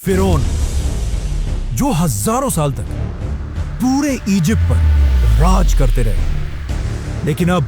फिरौन, जो हजारों साल तक पूरे इजिप्ट पर राज करते रहे, लेकिन अब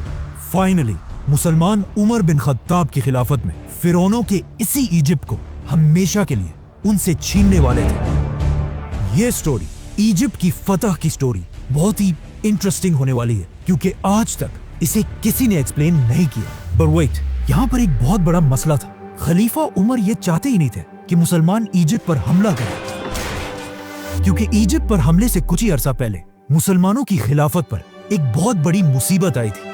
फाइनली मुसलमान उमर बिन खत्ताब की खिलाफत में फिरौनों के इसी इजिप्ट को हमेशा के लिए उनसे छीनने वाले थे। यह स्टोरी, इजिप्ट की फतह की स्टोरी, बहुत ही इंटरेस्टिंग होने वाली है, क्योंकि आज तक इसे किसी ने एक्सप्लेन नहीं किया। पर वेट, यहाँ पर एक बहुत बड़ा मसला था। खलीफा उमर ये चाहते ही नहीं थे कि मुसलमान इजिप्ट पर हमला करें, क्योंकि इजिप्ट पर हमले से कुछ ही अरसा पहले मुसलमानों की खिलाफत पर एक बहुत बड़ी मुसीबत आई थी,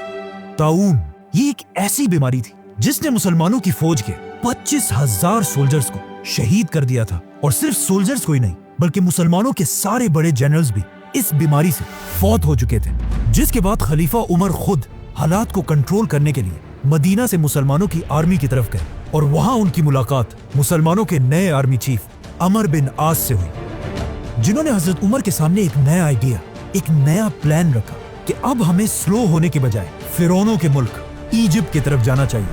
ताऊन। ये एक ऐसी बीमारी थी जिसने मुसलमानों की फौज के 25,000 सोल्जर्स को शहीद कर दिया था। और सिर्फ सोल्जर्स को ही नहीं, बल्कि मुसलमानों के सारे बड़े जनरल्स भी इस बीमारी से फौत हो चुके थे। जिसके बाद खलीफा उमर खुद हालात को कंट्रोल करने के लिए मदीना से मुसलमानों की आर्मी की तरफ गए, और वहां उनकी मुलाकात मुसलमानों के नए आर्मी चीफ अमर बिन आस से हुई, जिन्होंने हजरत उमर के सामने एक नया आइडिया, एक नया प्लान रखा कि अब हमें स्लो होने के बजाय फिरौनों के मुल्क इजिप्ट की तरफ जाना चाहिए।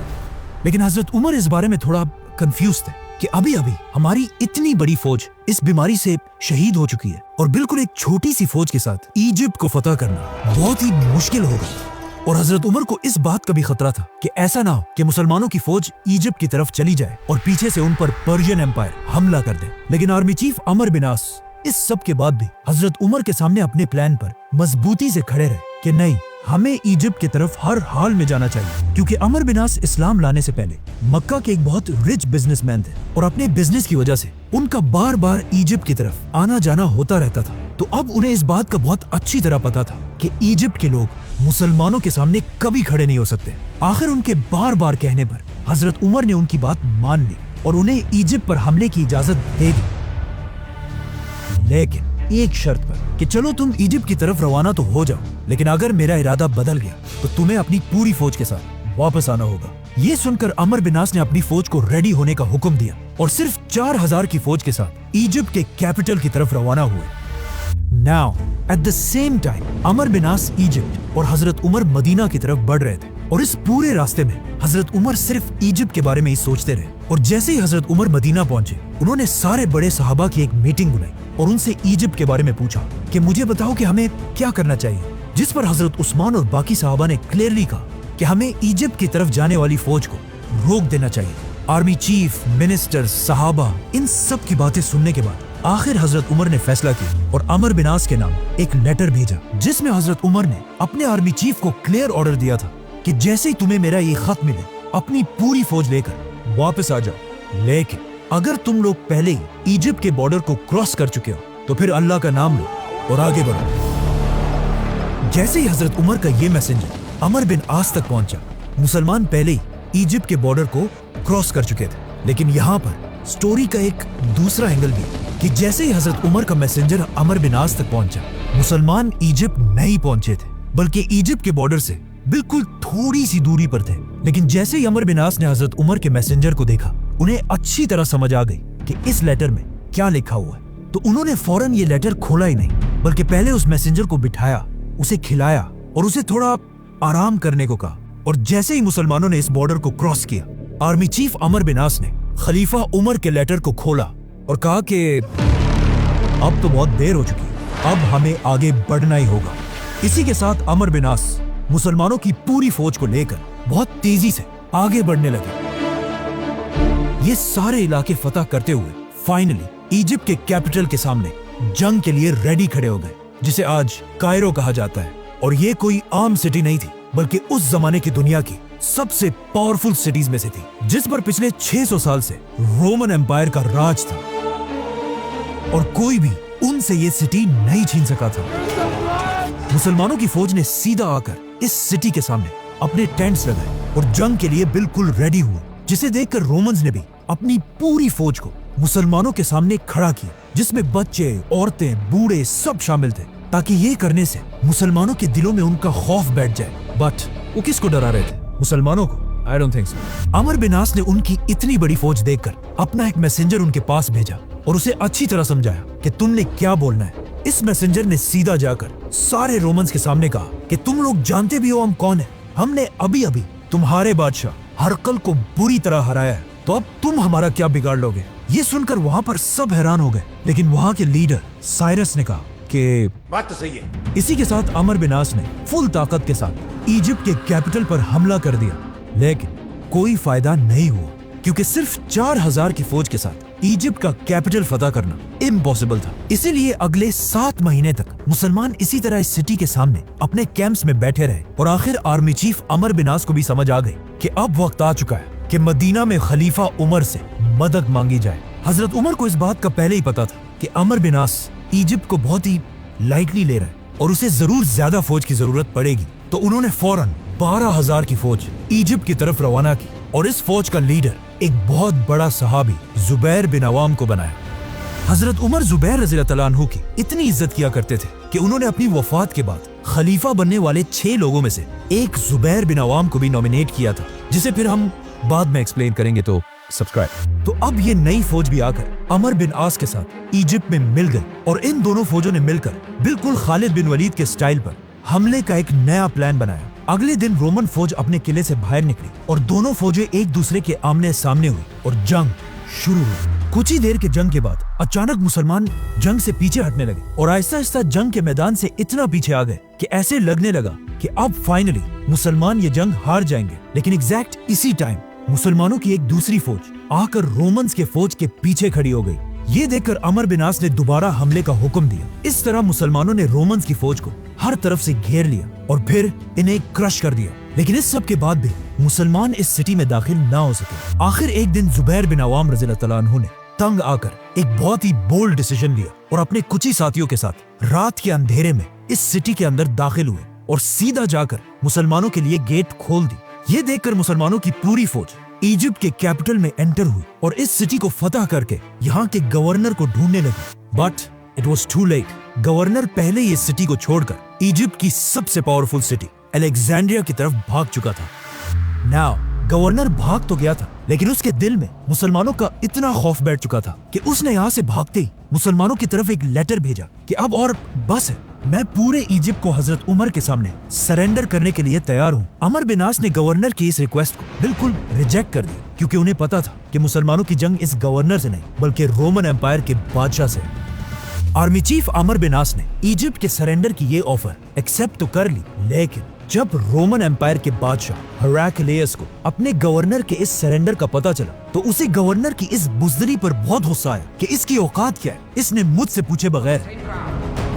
लेकिन हजरत उमर इस बारे में थोड़ा कंफ्यूज थे कि अभी अभी हमारी इतनी बड़ी फौज इस बीमारी से शहीद हो चुकी है, और बिल्कुल एक छोटी सी फौज के साथ इजिप्ट को फतह करना बहुत ही मुश्किल होगा। और हजरत उमर को इस बात का भी खतरा था कि ऐसा ना हो कि मुसलमानों की फौज इजिप्ट की तरफ चली जाए और पीछे से उन पर पर्शियन एम्पायर हमला कर दे। लेकिन आर्मी चीफ अमर बिन आस इस सब के बाद भी हजरत उमर के सामने अपने प्लान पर मजबूती से खड़े रहे कि नहीं, हमें इजिप्ट की तरफ हर हाल में जाना चाहिए। क्योंकि अमर बिन आस इस्लाम लाने से पहले मक्का के एक बहुत रिच बिजनेसमैन थे, और अपने बिजनेस की वजह से उनका बार बार इजिप्ट की तरफ आना जाना होता रहता था। तो अब उन्हें इस बात का बहुत अच्छी तरह पता था कि इजिप्ट के लोग मुसलमानों के सामने कभी खड़े नहीं हो सकते। आखिर उनके बार बार कहने पर हजरत उमर ने उनकी बात मान ली और उन्हें इजिप्ट पर हमले की इजाजत दे दी, लेकिन एक शर्त पर कि चलो तुम इजिप्ट की तरफ रवाना तो हो जाओ, लेकिन अगर मेरा इरादा बदल गया तो तुम्हें अपनी पूरी फौज के साथ वापस आना होगा। ये सुनकर अमर बिन आस ने अपनी फौज को रेडी होने का हुक्म दिया और सिर्फ 4,000 की फौज के साथ इजिप्ट के कैपिटल की तरफ रवाना हुए। Now, at the same time, Amr bin Aas Egypt और हजरत उमर मदीना की तरफ बढ़ रहे थे, और इस पूरे रास्ते में हजरत उमर सिर्फ इजिप्ट के बारे में ही सोचते रहे। और जैसे ही हजरत उमर मदीना पहुंचे, उन्होंने सारे बड़े सहाबा की एक मीटिंग बुलाई और उनसे इजिप्ट के बारे में पूछा कि मुझे बताओ कि हमें क्या करना चाहिए। जिस पर हजरत उस्मान और बाकी सहाबा ने क्लियरली कहा कि हमें इजिप्ट की तरफ जाने वाली फौज को रोक देना चाहिए। आर्मी चीफ, मिनिस्टर, सहाबा, इन सब की बातें सुनने के बाद आखिर हजरत उमर ने फैसला किया और अमर बिन आस के नाम एक लेटर भेजा, जिसमें हजरत उमर ने अपने आर्मी चीफ को क्लियर ऑर्डर दिया था कि जैसे ही तुम्हें मेरा ये खत मिले, अपनी पूरी फौज लेकर वापस आ जाओ। लेकिन अगर तुम लोग पहले ही इजिप्ट के बॉर्डर को क्रॉस कर चुके हो तो फिर अल्लाह का नाम लो और आगे बढ़ो। जैसे ही हजरत उमर का ये मैसेंजर अमर बिन आस तक पहुंचा, मुसलमान पहले ही इजिप्ट के बॉर्डर को क्रॉस कर चुके थे। लेकिन यहाँ पर स्टोरी का एक दूसरा एंगल भी, कि जैसे ही हजरत उमर का मैसेंजर अमर बिन आस तक पहुंचा, मुसलमान इजिप्ट नहीं पहुंचे थे, बल्कि इजिप्ट के बॉर्डर से बिल्कुल थोड़ी सी दूरी पर थे। लेकिन जैसे ही अमर बिन आस ने हजरत उमर के मैसेंजर को देखा, उन्हें अच्छी तरह समझ आ गई कि इस लेटर में क्या लिखा हुआ है। तो उन्होंने फौरन ये लेटर खोला ही नहीं, बल्कि पहले उस मैसेंजर को बिठाया, उसे खिलाया और उसे थोड़ा आराम करने को कहा। और जैसे ही मुसलमानों ने इस बॉर्डर को क्रॉस किया, आर्मी चीफ अमर बिन आस ने खलीफा उमर के लेटर को खोला और कहा कि अब तो बहुत देर हो चुकी है, अब हमें आगे बढ़ना ही होगा। इसी के साथ अमर बिन आस मुसलमानों की पूरी फौज को लेकर बहुत तेजी से आगे बढ़ने लगे। ये सारे इलाके फतह करते हुए फाइनली इजिप्ट के कैपिटल के सामने जंग के लिए रेडी खड़े हो गए, जिसे आज कायरो कहा जाता है। और ये कोई आम सिटी नहीं थी, बल्कि उस जमाने की दुनिया की सबसे पावरफुल सिटीज में से थी, जिस पर पिछले 600 साल से रोमन एम्पायर का राज था, और कोई भी उनसे ये सिटी नहीं छीन सका था। मुसलमानों की फौज ने सीधा आकर इस सिटी के सामने अपने टेंट्स लगाए और जंग के लिए बिल्कुल रेडी हुए, जिसे देखकर रोमन्स ने भी अपनी पूरी फौज को मुसलमानों के सामने खड़ा किया, जिसमें बच्चे, औरतें, बूढ़े सब शामिल थे, ताकि ये करने से मुसलमानों के दिलों में उनका खौफ बैठ जाए। बट वो किसको डरा रहे थे? मुसलमानों को? I don't think so। Amar bin आस ने उनकी इतनी बड़ी फौज देखकर अपना एक मैसेंजर उनके पास भेजा और उसे अच्छी तरह समझाया कि तुमने क्या बोलना है। इस मैसेंजर ने सीधा जाकर सारे रोमन्स के सामने कहा कि तुम लोग जानते भी हो हम कौन है। हमने अभी अभी तुम्हारे बादशाह हरकल को बुरी तरह हराया है, तो अब तुम हमारा क्या बिगाड़ लोगे? ये सुनकर वहां पर सब हैरान हो गए, लेकिन वहां के लीडर साइरस ने कहा कि बात तो सही है। इसी के साथ अमर बिन आस ने फुल ताकत के साथ इजिप्ट के कैपिटल पर हमला कर दिया, लेकिन कोई फायदा नहीं हुआ क्योंकि सिर्फ 4000 की फौज के साथ इजिप्ट का कैपिटल फतह करना इम्पॉसिबल था। इसीलिए अगले 7 महीने तक मुसलमान इसी तरह इस सिटी के सामने अपने कैंप्स में बैठे रहे और आखिर आर्मी चीफ अमर बिन आस को भी समझ आ गई कि अब वक्त आ चुका है कि मदीना में खलीफा उमर से मदद मांगी जाए। हजरत उमर को इस बात का पहले ही पता था कि अमर बिन आस इजिप्ट को बहुत ही लाइटली ले रहा है और उसे जरूर ज्यादा फौज की जरूरत पड़ेगी, तो उन्होंने फौरन 12,000 की फौज इजिप्ट की तरफ रवाना की और इस फौज का लीडर एक बहुत बड़ा सहाबी जुबैर बिन अवाम को बनाया। हजरत उमर जुबैर रज़ी अल्लाह अन्हु की इतनी इज्जत किया करते थे कि उन्होंने अपनी वफात के बाद खलीफा बनने वाले 6 लोगों में से एक जुबैर बिन अवाम को भी नॉमिनेट किया था, जिसे फिर हम बाद में एक्सप्लेन करेंगे, तो सब्सक्राइब। तो अब ये नई फौज भी आकर अमर बिन आस के साथ इजिप्ट में मिल गई और इन दोनों फौजों ने मिलकर बिल्कुल खालिद बिन वलीद के स्टाइल पर हमले का एक नया प्लान बनाया। अगले दिन रोमन फौज अपने किले से बाहर निकली और दोनों फौजें एक दूसरे के आमने सामने हुई और जंग शुरू हुई। कुछ ही देर के जंग के बाद अचानक मुसलमान जंग से पीछे हटने लगे और आहिस्ता आहिस्ता जंग के मैदान से इतना पीछे आ गए कि ऐसे लगने लगा कि अब फाइनली मुसलमान ये जंग हार जाएंगे। लेकिन एग्जैक्ट इसी टाइम मुसलमानों की एक दूसरी फौज आकर रोमन्स के फौज के पीछे खड़ी हो गई। ये देखकर अमर बिन आस ने दोबारा हमले का हुक्म दिया। इस तरह मुसलमानों ने रोमन्स की फौज को हर तरफ से घेर लिया और फिर इन्हें क्रश कर दिया। लेकिन इस सब के बाद भी मुसलमान इस सिटी में दाखिल ना हो सके। आखिर एक दिन जुबैर बिन अवाम रज़ी अल्लाह अन्हु ने तंग आकर एक बहुत ही बोल्ड डिसीजन लिया और अपने कुछ ही साथियों के साथ रात के अंधेरे में इस सिटी के अंदर दाखिल हुए और सीधा जाकर मुसलमानों के लिए गेट खोल दी। ये देखकर मुसलमानों की पूरी फौज इजिप्ट के कैपिटल में एंटर हुई और इस सिटी को फतह करके यहाँ के गवर्नर को ढूंढने लगी। But it was too late. Governor पहले ही इस सिटी को छोड़कर इजिप्ट की सबसे पावरफुल सिटी अलेक्जेंड्रिया की तरफ भाग चुका था। नाउ गवर्नर भाग तो गया था, लेकिन उसके दिल में मुसलमानों का इतना खौफ बैठ चुका था कि उसने यहाँ से भागते ही मुसलमानों की तरफ एक लेटर भेजा कि अब और बस है, मैं पूरे इजिप्ट को हजरत उमर के सामने सरेंडर करने के लिए तैयार हूँ। अमर बिन आस ने गवर्नर की इस रिक्वेस्ट को बिल्कुल रिजेक्ट कर दिया क्योंकि उन्हें पता था कि मुसलमानों की जंग इस गवर्नर से नहीं बल्कि रोमन एम्पायर के बादशाह से। आर्मी चीफ अमर बिन आस ने इजिप्ट के सरेंडर की ये ऑफर एक्सेप्ट तो कर ली, लेकिन जब रोमन एम्पायर के बादशाह हेराक्लियस को अपने गवर्नर के इस सरेंडर का पता चला तो उसे गवर्नर की इस बुज़दिली पर बहुत गुस्सा आया कि इसकी औकात क्या है, इसने मुझसे पूछे बगैर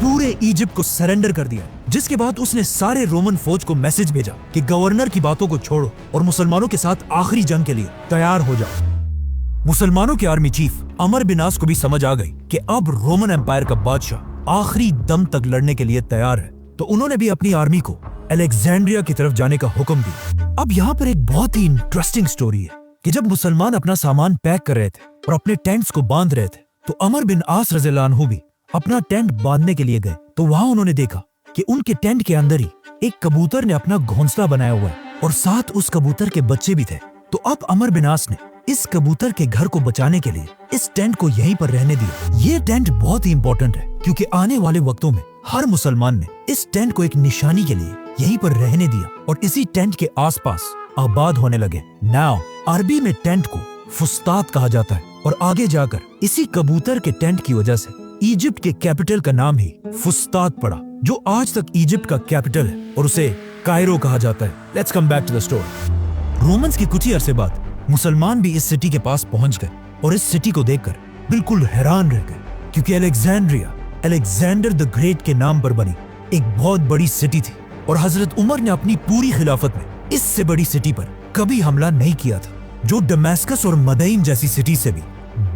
पूरे इजिप्ट को सरेंडर कर दिया। जिसके बाद उसने सारे रोमन फौज को मैसेज भेजा कि गवर्नर की बातों को छोड़ो और मुसलमानों के साथ आखिरी जंग के लिए तैयार हो जाओ। मुसलमानों के आर्मी चीफ अमर बिन आस को भी समझ आ गई कि अब रोमन एम्पायर का बादशाह आखिरी दम तक लड़ने के लिए तैयार है, तो उन्होंने भी अपनी आर्मी को अलेक्जेंड्रिया की तरफ जाने का हुक्म दिया। अब यहाँ पर एक बहुत ही इंटरेस्टिंग स्टोरी है कि जब मुसलमान अपना सामान पैक कर रहे थे और अपने टेंट्स को बांध रहे थे, तो अमर बिन आस रज़ी अल्लाह अन्हु भी अपना टेंट बांधने के लिए गए। तो वहां उन्होंने देखा कि उनके टेंट के अंदर ही एक कबूतर ने अपना घोंसला बनाया हुआ है और साथ उस कबूतर के बच्चे भी थे। तो अब अमर बिन आस ने इस कबूतर के घर को बचाने के लिए इस टेंट को यहीं पर रहने दिया। ये टेंट बहुत ही इंपॉर्टेंट है क्योंकि आने वाले वक्तों में हर मुसलमान ने इस टेंट को एक निशानी के लिए यहीं पर रहने दिया और इसी टेंट के आसपास आबाद होने लगे। नाउ अरबी में टेंट को फुस्तात कहा जाता है और आगे जाकर इसी कबूतर के टेंट की वजह से इजिप्ट के कैपिटल का नाम ही फुस्तात पड़ा, जो आज तक इजिप्ट का कैपिटल है और उसे कायरो कहा जाता है। Let's come back to the story. Romans के कुछ ही अरसे बाद मुसलमान भी इस सिटी के पास पहुंच गए और इस सिटी को देखकर बिल्कुल हैरान रह गए क्योंकि अलेक्जेंड्रिया अलेक्जेंडर द ग्रेट के नाम पर बनी एक बहुत बड़ी सिटी थी और हजरत उमर ने अपनी पूरी खिलाफत में इससे बड़ी सिटी पर कभी हमला नहीं किया था, जो दमास्कस और मदईन जैसी सिटी से भी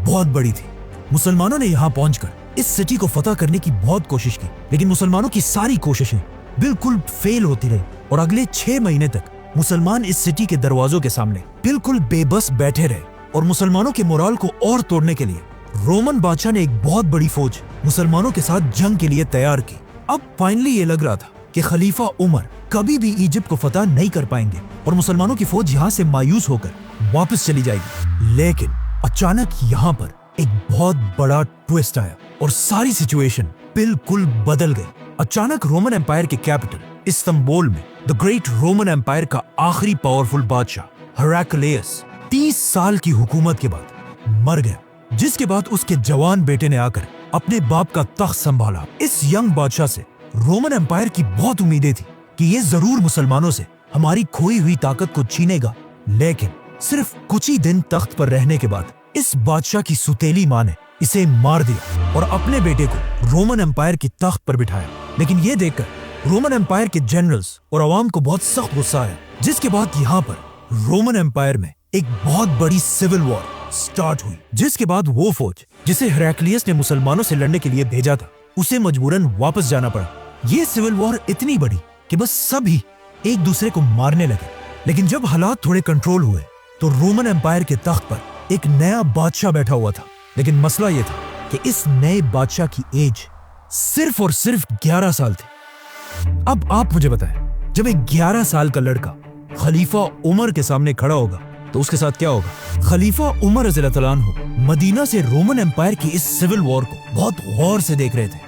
बहुत बड़ी थी। मुसलमानों ने यहाँ पहुंचकर इस सिटी को फतह करने की बहुत कोशिश की, लेकिन मुसलमानों की सारी कोशिशें बिल्कुल फेल होती रही और अगले 6 महीने तक मुसलमान इस सिटी के दरवाजों के सामने बिल्कुल बेबस बैठे रहे और मुसलमानों के मोराल को और तोड़ने के लिए रोमन बादशाह ने एक बहुत बड़ी फौज मुसलमानों के साथ जंग के लिए तैयार की। अब फाइनली ये लग रहा था कि खलीफा उमर कभी भी इजिप्ट को फतह नहीं कर पाएंगे और मुसलमानों की फौज यहाँ से मायूस होकर वापस चली जाएगी। लेकिन अचानक यहाँ पर एक बहुत बड़ा ट्विस्ट आया और सारी सिचुएशन बिल्कुल बदल गई। अचानक रोमन एम्पायर के कैपिटल इस्तांबुल में द ग्रेट रोमन एम्पायर का आखिरी पावरफुल बादशाह हेराक्लियस 30 साल की हुकूमत के बाद मर गया। जिसके बाद उसके जवान बेटे ने आकर अपने बाप का तख्त संभाला। इस यंग बादशाह से रोमन एम्पायर की बहुत उम्मीदें थी कि ये जरूर मुसलमानों से हमारी खोई हुई ताकत को छीनेगा, लेकिन सिर्फ कुछ ही दिन तख्त पर रहने के बाद इस बादशाह की सुतेली मां ने इसे मार दिया और अपने बेटे को रोमन एम्पायर की तख्त पर बिठाया। लेकिन ये देखकर रोमन एम्पायर के जनरल्स और अवाम को बहुत सख्त गुस्सा आया, जिसके बाद यहाँ पर रोमन एम्पायर में एक बहुत बड़ी सिविल वॉर स्टार्ट हुई, जिसके बाद वो फौज जिसे हेराक्लियस ने मुसलमानों से लड़ने के लिए भेजा था उसे मजबूरन वापस जाना पड़ा। ये सिविल वॉर इतनी बड़ी कि बस सभी एक दूसरे को मारने लगे। लेकिन जब हालात थोड़े कंट्रोल हुए तो रोमन एम्पायर के तख्त पर एक नया बादशाह बैठा हुआ था। लेकिन मसला ये था कि इस नए बादशाह की एज सिर्फ और सिर्फ 11 साल थी। अब आप मुझे बताएं, जब एक 11 साल का लड़का खलीफा उमर के सामने खड़ा होगा तो उसके साथ क्या होगा? खलीफा उमर रज़ियल्लाहु अन्हु मदीना से रोमन एम्पायर की इस सिविल वॉर को बहुत गौर से देख रहे थे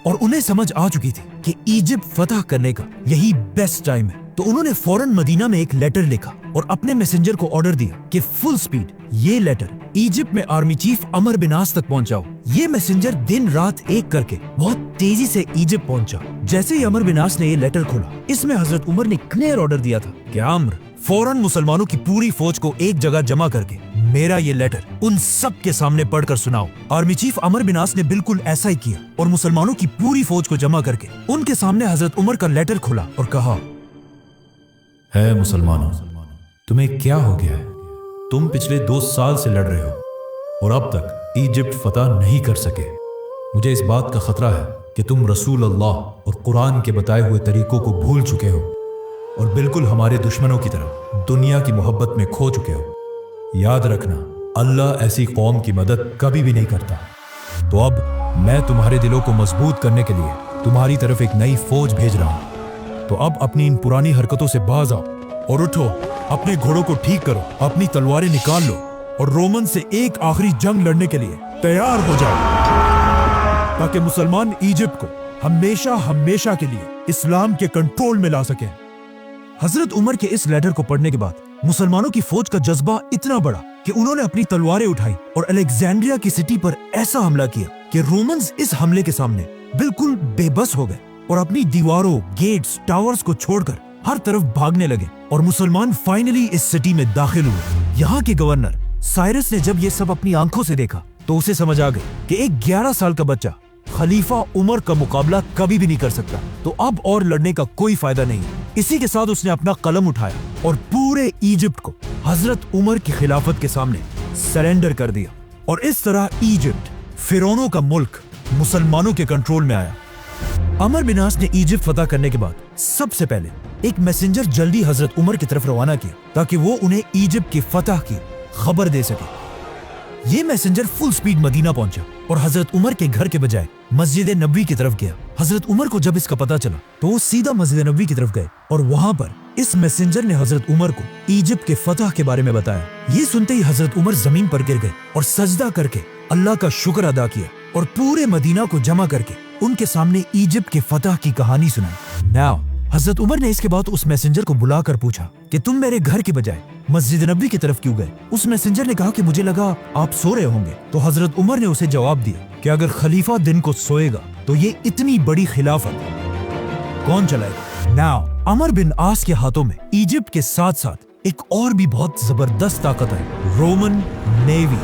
और उन्हें समझ आ चुकी थी कि इजिप्ट फतह करने का यही बेस्ट टाइम है। तो उन्होंने फौरन मदीना में एक लेटर लिखा और अपने मैसेंजर को ऑर्डर दिया कि फुल स्पीड ये लेटर इजिप्ट में आर्मी चीफ अमर बिन आस तक पहुंचाओ। ये मैसेंजर दिन रात एक करके बहुत तेजी से इजिप्ट पहुंचा। जैसे ही अमर बिन आस ने ये लेटर खोला, इसमें हजरत उमर ने क्लियर ऑर्डर दिया था कि अम्र फौरन मुसलमानों की पूरी फौज को एक जगह जमा करके मेरा ये लेटर उन सब के सामने पढ़कर सुनाओ। आर्मी चीफ अमर बिन आस ने बिल्कुल ऐसा ही किया और मुसलमानों की पूरी फौज को जमा करके उनके सामने हजरत उमर का लेटर खोला और कहा, है मुसलमानों, तुम्हें क्या हो गया है? तुम पिछले 2 साल से लड़ रहे हो और अब तक इजिप्ट फतह नहीं कर सके। मुझे इस बात का खतरा है कि तुम रसूल अल्लाह और कुरान के बताए हुए तरीकों को भूल चुके हो और बिल्कुल हमारे दुश्मनों की तरह दुनिया की मोहब्बत में खो चुके हो। याद रखना, अल्लाह ऐसी कौम की मदद कभी भी नहीं करता। तो अब मैं तुम्हारे दिलों को मजबूत करने के लिए तुम्हारी तरफ एक नई फौज भेज रहा हूं। तो अब अपनी इन पुरानी हरकतों से बाज आओ और उठो, अपने घोड़ों को ठीक करो, अपनी तलवारें निकाल लो और रोमन से एक आखिरी जंग लड़ने के लिए तैयार हो जाओ, ताकि मुसलमान इजिप्ट को हमेशा हमेशा के लिए इस्लाम के कंट्रोल में ला सके। हजरत उमर के इस लेटर को पढ़ने के बाद मुसलमानों की फौज का जज्बा इतना बढ़ा कि उन्होंने अपनी तलवारें उठाई और अलेक्जेंड्रिया की सिटी पर ऐसा हमला किया कि रोमन्स इस हमले के सामने बिल्कुल बेबस हो गए और अपनी दीवारों, गेट्स, टावर्स को छोड़कर हर तरफ भागने लगे और मुसलमान फाइनली इस सिटी में दाखिल हुए। यहाँ के गवर्नर साइरस ने जब ये सब अपनी आंखों से देखा तो उसे समझ आ गई कि एक 11 साल का बच्चा खलीफा उमर का मुकाबला कभी भी नहीं कर सकता, तो अब और लड़ने का कोई फायदा नहीं। इसी के साथ उसने अपना कलम उठाया और पूरे इजिप्ट को हजरत उमर की खिलाफत के सामने सरेंडर कर दिया और इस तरह इजिप्ट, फिरौनों का मुल्क, मुसलमानों के कंट्रोल में आया। अमर बिन आस ने इजिप्ट फतह करने के बाद सबसे पहले एक मैसेंजर जल्दी हजरत उमर की तरफ रवाना किया ताकि वो उन्हें इजिप्ट की फतह की खबर दे सके। ये मैसेंजर फुल स्पीड मदीना पहुंचा और हजरत उमर के घर के बजाय मस्जिद नबवी की तरफ गया। हजरत उमर को जब इसका पता चला तो वो सीधा मस्जिद नबवी की तरफ गए और वहां पर इस मैसेंजर ने हजरत उमर को इजिप्ट के फतह के बारे में बताया। ये सुनते ही हजरत उमर जमीन पर गिर गए और सजदा करके अल्लाह का शुक्र अदा किया और पूरे मदीना को जमा करके उनके सामने इजिप्ट के फतह की कहानी सुनाई। नाउ हजरत उमर ने इसके बाद उस मैसेंजर को बुलाकर पूछा कि तुम मेरे घर के बजाय मस्जिद नबवी की तरफ क्यों गए? उस मैसेंजर ने कहा कि मुझे लगा आप सो रहे होंगे। तो हजरत उमर ने उसे जवाब दिया कि अगर खलीफा दिन को सोएगा तो ये इतनी बड़ी खिलाफत कौन चलाएगा? नाउ अमर बिन आस के हाथों में इजिप्ट के साथ साथ एक और भी बहुत जबरदस्त ताकत है, रोमन नेवी,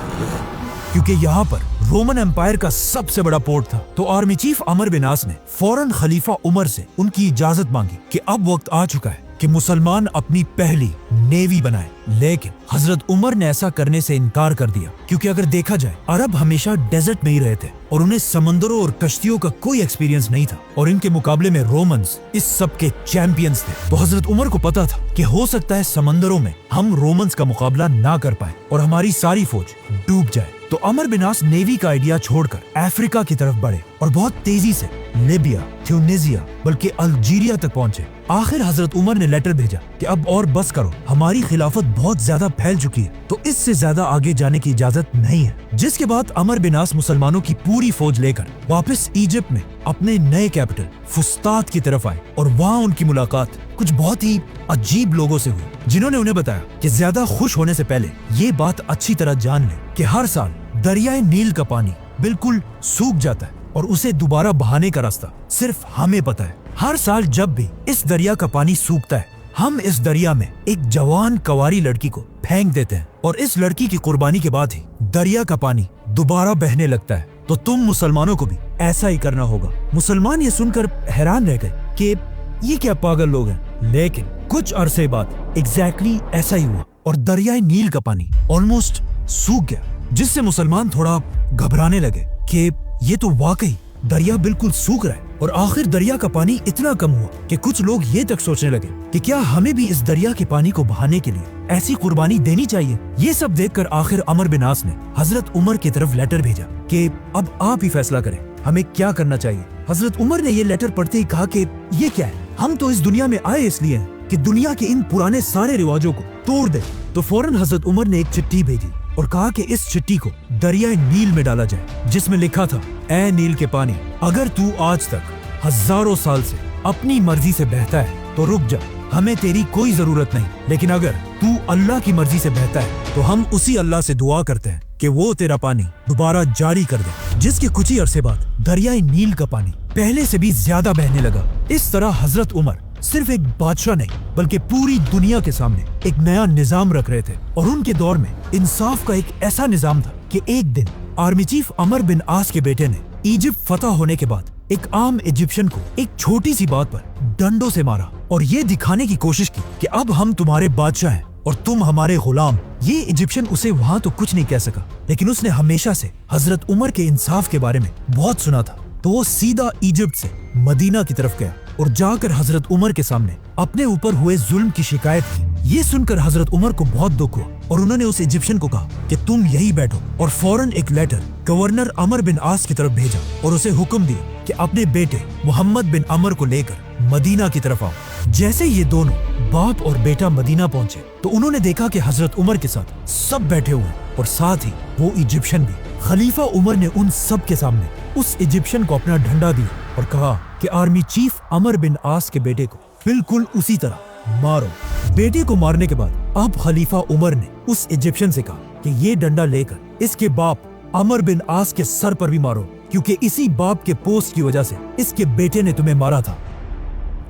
क्योंकि यहाँ पर रोमन एम्पायर का सबसे बड़ा पोर्ट था। तो आर्मी चीफ अमर बिन आस ने फौरन खलीफा उमर से उनकी इजाजत मांगी कि अब वक्त आ चुका है कि मुसलमान अपनी पहली नेवी बनाए। लेकिन हजरत उमर ने ऐसा करने से इनकार कर दिया, क्योंकि अगर देखा जाए अरब हमेशा डेजर्ट में ही रहे थे और उन्हें समंदरों और कश्तियों का कोई एक्सपीरियंस नहीं था और इनके मुकाबले में रोमन्स इस सब के चैंपियंस थे। तो हजरत उमर को पता था कि हो सकता है समंदरों में हम रोमन्स का मुकाबला ना कर पाए और हमारी सारी फौज डूब जाए। तो अमर बिन आस नेवी का आइडिया छोड़कर अफ्रीका की तरफ बढ़े और बहुत तेजी से लीबिया, ट्यूनीसिया, बल्कि अल्जीरिया तक पहुंचे। आखिर हजरत उमर ने लेटर भेजा कि अब और बस करो, हमारी खिलाफत बहुत ज्यादा फैल चुकी है, तो इससे ज्यादा आगे जाने की इजाजत नहीं है। जिसके बाद अमर बिन आस मुसलमानों की पूरी फौज लेकर वापस इजिप्ट में अपने नए कैपिटल फुस्तात की तरफ आए और वहाँ उनकी मुलाकात कुछ बहुत ही अजीब लोगों से हुई, जिन्होंने उन्हें बताया कि ज्यादा खुश होने से पहले ये बात अच्छी तरह जान ले कि हर साल दरियाए नील का पानी बिल्कुल सूख जाता है और उसे दोबारा बहाने का रास्ता सिर्फ हमें पता है। हर साल जब भी इस दरिया का पानी सूखता है, हम इस दरिया में एक जवान कंवारी लड़की को फेंक देते हैं और इस लड़की की कुर्बानी के बाद ही दरिया का पानी दोबारा बहने लगता है। तो तुम मुसलमानों को भी ऐसा ही करना होगा। मुसलमान ये सुनकर हैरान रह गए कि ये क्या पागल लोग हैं, लेकिन कुछ अरसे बाद एग्जैक्टली ऐसा ही हुआ और दरियाए नील का पानी ऑलमोस्ट सूख गया, जिससे मुसलमान थोड़ा घबराने लगे कि ये तो वाकई दरिया बिल्कुल सूख रहा है। और आखिर दरिया का पानी इतना कम हुआ कि कुछ लोग ये तक सोचने लगे कि क्या हमें भी इस दरिया के पानी को बहाने के लिए ऐसी कुर्बानी देनी चाहिए। ये सब देखकर आखिर अमर बिन आस ने हजरत उमर की तरफ लेटर भेजा कि अब आप ही फैसला करें हमें क्या करना चाहिए। हजरत उमर ने ये लेटर पढ़ते ही कहा कि ये क्या है, हम तो इस दुनिया में आए इसलिए हैं कि दुनिया के इन पुराने सारे रिवाजों को तोड़ दे। तो फौरन हजरत उमर ने एक चिट्ठी भेजी और कहा कि इस चिट्ठी को दरियाए नील में डाला जाए, जिसमें लिखा था, ऐ नील के पानी, अगर तू आज तक हजारों साल से अपनी मर्जी से बहता है तो रुक जा, हमें तेरी कोई जरूरत नहीं। लेकिन अगर तू अल्लाह की मर्जी से बहता है तो हम उसी अल्लाह से दुआ करते हैं कि वो तेरा पानी दोबारा जारी कर दे। जिसके कुछ ही अरसे बाद दरियाए नील का पानी पहले से भी ज्यादा बहने लगा। इस तरह हजरत उमर सिर्फ एक बादशाह नहीं बल्कि पूरी दुनिया के सामने एक नया निजाम रख रहे थे। और उनके दौर में इंसाफ का एक ऐसा निजाम था कि एक दिन आर्मी चीफ अमर बिन आस के बेटे ने इजिप्ट फतह होने के बाद एक आम इजिप्शियन को एक छोटी सी बात पर डंडों से मारा और ये दिखाने की कोशिश की कि अब हम तुम्हारे बादशाह हैं और तुम हमारे गुलाम। ये इजिप्शियन उसे वहाँ तो कुछ नहीं कह सका, लेकिन उसने हमेशा से हजरत उमर के इंसाफ के बारे में बहुत सुना था। तो वो सीधा इजिप्ट से मदीना की तरफ गया और जाकर हजरत उमर के सामने अपने ऊपर हुए जुल्म की शिकायत की। ये सुनकर हजरत उमर को बहुत दुख हुआ और उन्होंने उस इजिप्शियन को कहा कि तुम यही बैठो, और फौरन एक लेटर गवर्नर अमर बिन आस की तरफ भेजा और उसे हुक्म दिया कि अपने बेटे मोहम्मद बिन अमर को लेकर मदीना की तरफ आओ। जैसे ये दोनों बाप और बेटा मदीना पहुंचे तो उन्होंने देखा कि हजरत उमर के साथ सब बैठे हुए और साथ ही वो इजिप्शियन भी। खलीफा उमर ने उन सब के सामने उस इजिप्शियन को अपना डंडा दिया और कहा कि आर्मी चीफ अमर बिन आस के बेटे को बिल्कुल उसी तरह मारो। बेटे को मारने के बाद अब खलीफा उमर ने उस इजिप्शियन से कहा कि ये डंडा लेकर इसके बाप अमर बिन आस के सर पर भी मारो, क्योंकि इसी बाप के पोस्ट की वजह से इसके बेटे ने तुम्हें मारा था।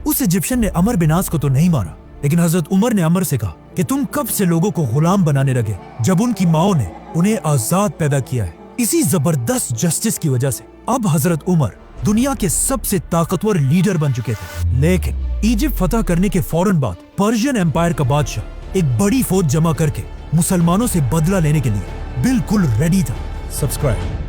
उस इजिप्शियन ने अमर बिन आस को तो नहीं मारा, लेकिन हजरत उमर ने अमर से कहा कि तुम कब से लोगों को गुलाम बनाने लगे जब उनकी माओ ने उन्हें आजाद पैदा किया है। इसी जबरदस्त जस्टिस की वजह से अब हजरत उमर दुनिया के सबसे ताकतवर लीडर बन चुके थे। लेकिन इजिप्ट फतह करने के फौरन बाद पर्शियन एम्पायर का बादशाह एक बड़ी फौज जमा करके मुसलमानों से बदला लेने के लिए बिल्कुल रेडी था। सब्सक्राइब।